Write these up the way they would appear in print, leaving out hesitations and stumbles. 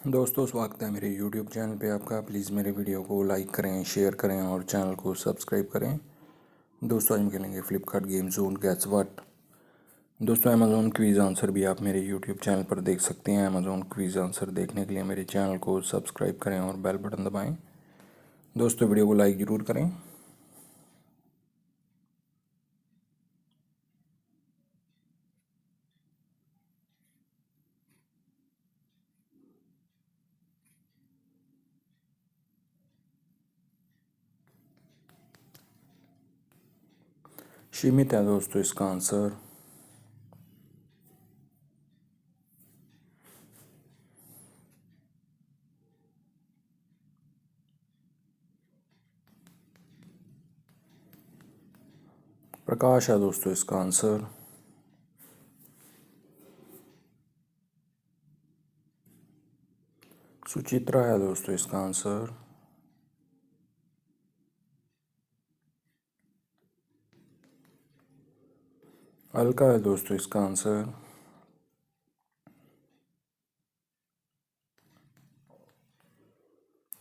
दोस्तों स्वागत है मेरे YouTube चैनल पे आपका। प्लीज़ मेरे वीडियो को लाइक करें, शेयर करें और चैनल को सब्सक्राइब करें। दोस्तों आज हम खेलेंगे Flipkart game zone gets what. दोस्तों अमेज़ॉन क्विज़ आंसर भी आप मेरे YouTube चैनल पर देख सकते हैं। अमेज़ॉन क्विज़ आंसर देखने के लिए मेरे चैनल को सब्सक्राइब करें और बेल बटन दबाएँ। दोस्तों वीडियो को लाइक ज़रूर करें। सीमित है दोस्तों इसका आंसर। प्रकाश है दोस्तों इसका आंसर। सुचित्रा है दोस्तों इसका आंसर। अलका है दोस्तों इसका आंसर।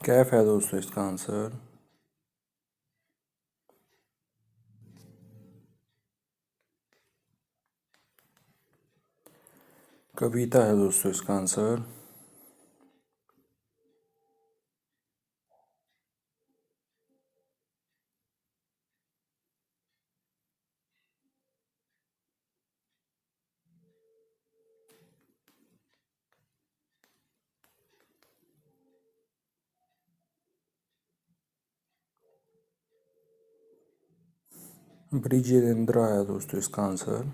कैफ है दोस्तों इसका आंसर। कविता है दोस्तों इसका आंसर। ब्रिजेंद्र है दोस्तों इसका आंसर।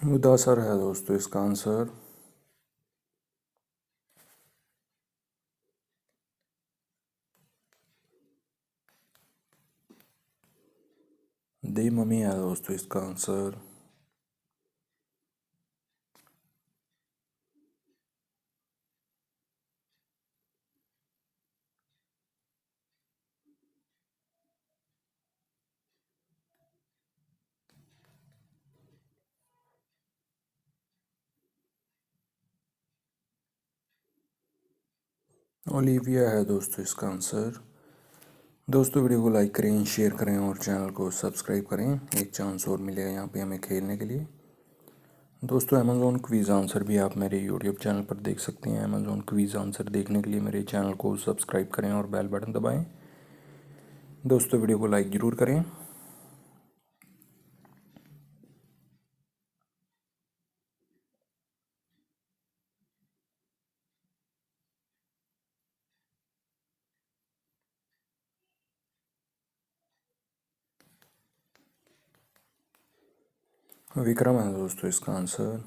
मुदासर है दोस्तों इसका आंसर। दी मम्मी है दोस्तों इसका आंसर। ओलिविया है दोस्तों इसका आंसर। दोस्तों वीडियो को लाइक करें, शेयर करें और चैनल को सब्सक्राइब करें। एक चांस और मिलेगा यहाँ पे हमें खेलने के लिए। दोस्तों अमेज़ॉन क्विज़ आंसर भी आप मेरे यूट्यूब चैनल पर देख सकते हैं। अमेज़ॉन क्विज़ आंसर देखने के लिए मेरे चैनल को सब्सक्राइब करें और बेल बटन दबाएं। दोस्तों वीडियो को लाइक ज़रूर करें। विक्रम है दोस्तों इसका आंसर।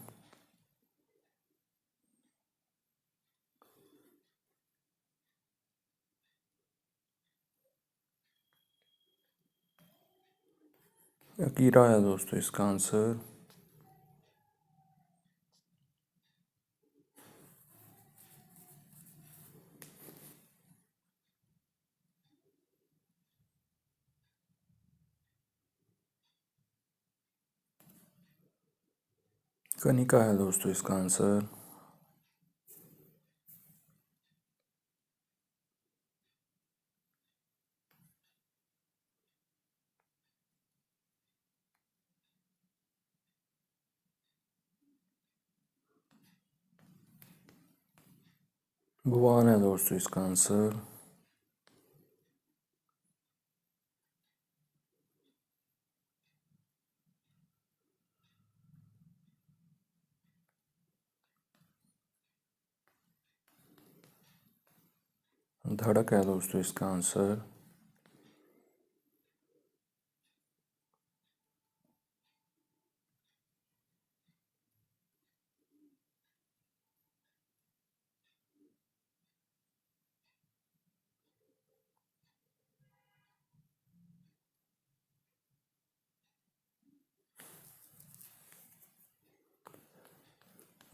अकीरा है दोस्तों इसका आंसर। कनिका है दोस्तों इसका आंसर। भुवन है दोस्तों इसका आंसर। धड़क है दोस्तों इसका आंसर।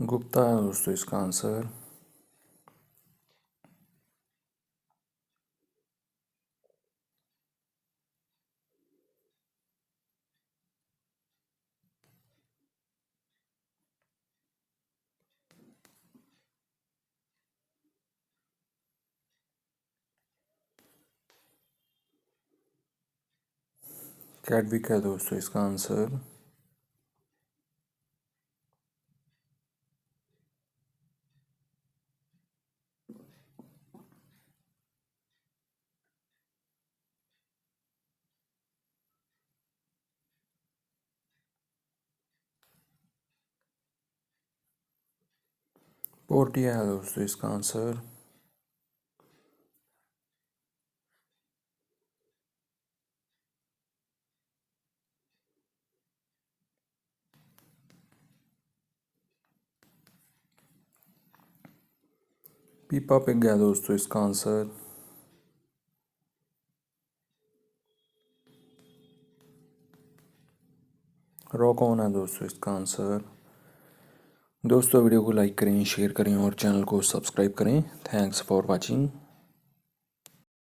गुप्ता है दोस्तों इसका आंसर। कैडविक है दोस्तों इसका आंसर। पोर्टिया है दोस्तों इसका आंसर। पीपा पिग गया दोस्तों इसका आंसर। रॉक ऑन है दोस्तों इसका आंसर। दोस्तों वीडियो को लाइक करें, शेयर करें और चैनल को सब्सक्राइब करें। Thanks for watching.